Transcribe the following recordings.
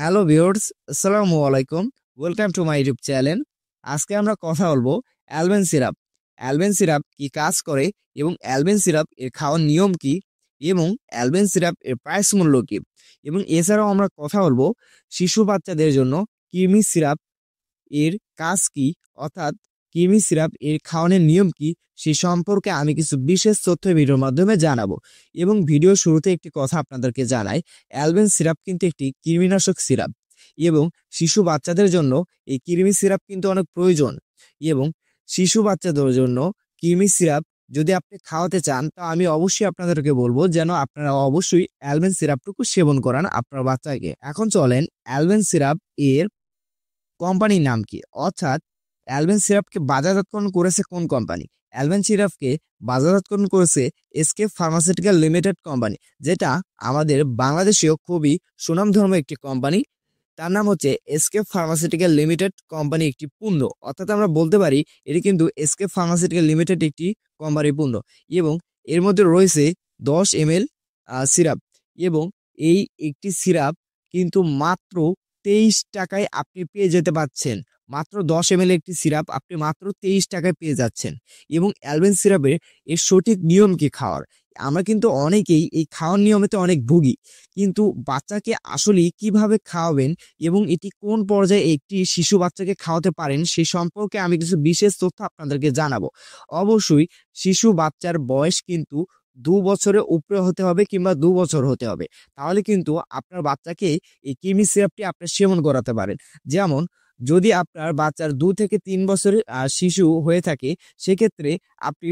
Hello viewers, আসসালামু আলাইকুম। Welcome to my YouTube channel. আজকে আমরা কথা বলবো অ্যালবেন সিরাপ। অ্যালবেন সিরাপ কি কাজ করে এবং অ্যালবেন সিরাপ এর খাওয়ার নিয়ম কি এবং অ্যালবেন সিরাপ এর প্রাইস মূল্য কি এবং এছাড়াও আমরা কথা বলবো শিশু বাচ্চাদের জন্য কিমি সিরাপ এর কাজ কি, অর্থাৎ কিমি সিরাপ এর খাওয়ানোর নিয়ম কি, সে সম্পর্কে আমি কিছু বিশেষ তথ্য ভিডিওর মাধ্যমে জানাবো। এবং ভিডিও শুরুতে একটি কথা আপনাদেরকে জানাই, অ্যালবেন সিরাপ কিন্তু একটি কৃমিনাশক সিরাপ এবং শিশু বাচ্চাদের জন্য এই কৃমি সিরাপ কিন্তু অনেক প্রয়োজন। এবং শিশু বাচ্চাদের জন্য কৃমি সিরাপ যদি আপনি খাওয়াতে চান, তা আমি অবশ্যই আপনাদেরকে বলবো যেন আপনারা অবশ্যই অ্যালবেন সিরাপটুকু সেবন করান আপনার বাচ্চাকে। এখন চলেন অ্যালবেন সিরাপ এর কোম্পানির নাম কি, অর্থাৎ অ্যালবেন সিরাপকে বাজারজাতকরণ করেছে কোন কোম্পানি। অ্যালবেন সিরাপকে বাজারজাতকরণ করেছে এসকে ফার্মাসিউটিক্যাল লিমিটেড কোম্পানি, যেটা আমাদের বাংলাদেশেও খুবই সুনামধন্য একটি কোম্পানি। তার নাম হচ্ছে এসকে ফার্মাসিউটিক্যাল লিমিটেড কোম্পানি একটি পণ্য, অর্থাৎ আমরা বলতে পারি এটি কিন্তু এসকে ফার্মাসিউটিক্যাল লিমিটেড একটি কোম্পানির পণ্য। এবং এর মধ্যে রয়েছে 10 ml সিরাপ এবং এই একটি সিরাপ কিন্তু মাত্র 23 টাকায় আপনি পেয়ে যেতে পারছেন। মাত্র 10 ml একটি সিরাপ আপনি মাত্র 23 টাকায় পেয়ে যাচ্ছেন। এবং অ্যালবেন সিরাপের এর সঠিক নিয়ম কি খাওয়ার, আমরা কিন্তু অনেকেই এই খাওয়ার নিয়মেতে অনেক ভুগি, কিন্তু বাচ্চাকে আসলে কিভাবে খাওয়াবেন এবং এটি কোন পর্যায়ে একটি শিশু বাচ্চাকে খাওয়াতে পারেন সে সম্পর্কে আমি কিছু বিশেষ তথ্য আপনাদেরকে জানাবো। অবশ্যই শিশু বাচ্চার বয়স কিন্তু 2 বছরের উপরে হতে হবে কিংবা 2 বছর হতে হবে, তাহলে কিন্তু আপনার বাচ্চাকে এই কিমি সিরাপটি আপনি সেবন করাতে পারেন। যেমন যদি আপনার বাচ্চার 2 থেকে 3 বছরের শিশু হয়ে থাকে, সেক্ষেত্রে আপনি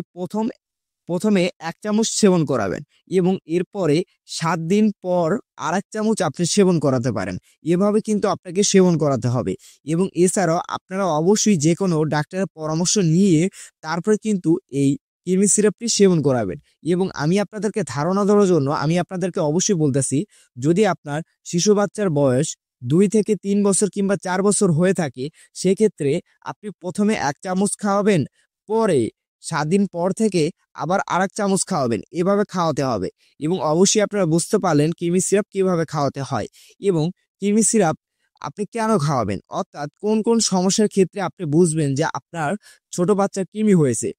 প্রথমে 1 চামচ সেবন করাবেন এবং এরপরে 7 দিন পর আর 1 চামচ আপনি সেবন করাতে পারেন। এভাবে কিন্তু আপনাকে সেবন করাতে হবে। এবং এছাড়াও আপনারা অবশ্যই যে কোনো ডাক্তারের পরামর্শ নিয়ে তারপরে কিন্তু এই কিডনি সিরাপটি সেবন করাবেন। এবং আমি আপনাদেরকে ধারণা দেওয়ার জন্য আমি আপনাদেরকে অবশ্যই বলতেছি, যদি আপনার শিশু বাচ্চার বয়স 2 থেকে 3 বছর কিংবা 4 বছর হয়ে থাকে, সেক্ষেত্রে আপনি প্রথমে 1 চামচ খাওয়াবেন, পরে 7 দিন পর থেকে আবার আর 1 চামচ খাওয়াবেন। এভাবে খাওয়াতে হবে। এবং অবশ্যই আপনারা বুঝতে পারলেন কিডনি সিরাপ কিভাবে খাওয়াতে হয় এবং কিডনি সিরাপ আপনি কেন খাওয়াবেন, অর্থাৎ কোন কোন সমস্যার ক্ষেত্রে আপনি বুঝবেন যে আপনার ছোট বাচ্চার কৃমি হয়েছে।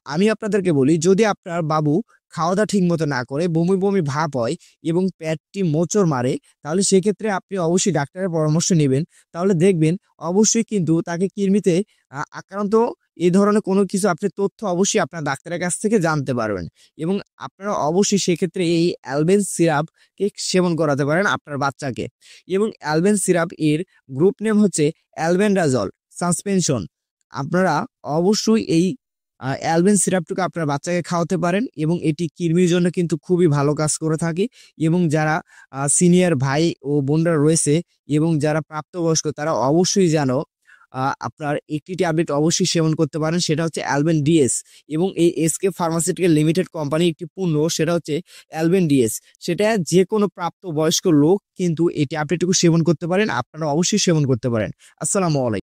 আমি আপনাদেরকে বলি, যদি আপনার বাবু খাওয়া দাওয়া ঠিক মতো না করে, বমি বমি ভাব হয় এবং পেটটি মোচড় মারে, তাহলে সেক্ষেত্রে আপনি অবশ্যই ডাক্তারের পরামর্শ নেবেন। তাহলে দেখবেন অবশ্যই কিন্তু তাকে কৃমিতে আক্রান্ত এই ধরনের কোনো কিছু আপনি তথ্য অবশ্যই আপনার ডাক্তারের কাছ থেকে জানতে পারবেন। এবং আপনারা অবশ্যই সেক্ষেত্রে এই অ্যালবেন সিরাপকে সেবন করাতে পারেন আপনার বাচ্চাকে। এবং অ্যালবেন সিরাপ এর গ্রুপ নেম হচ্ছে অ্যালবেন্ডাজল সাসপেনশন। আপনারা অবশ্যই এই অ্যালবেন সিরাপটুকু আপনার বাচ্চাকে খাওয়াতে পারেন এবং এটি কৃমির জন্য কিন্তু খুবই ভালো কাজ করে থাকে। এবং যারা সিনিয়র ভাই ও বোনরা রয়েছে এবং যারা প্রাপ্তবয়স্ক, তারা অবশ্যই যেন আপনার একটি ট্যাবলেট অবশ্যই সেবন করতে পারেন, সেটা হচ্ছে অ্যালবেন ডিএস। এবং এই এসকে ফার্মাসিউটিক্যাল লিমিটেড কোম্পানি একটি পণ্য, সেটা হচ্ছে অ্যালবেন ডিএস। সেটা যে কোনো প্রাপ্তবয়স্ক লোক কিন্তু এই ট্যাবলেটটুকু সেবন করতে পারেন, আপনারা অবশ্যই সেবন করতে পারেন। আসসালামু আলাইকুম।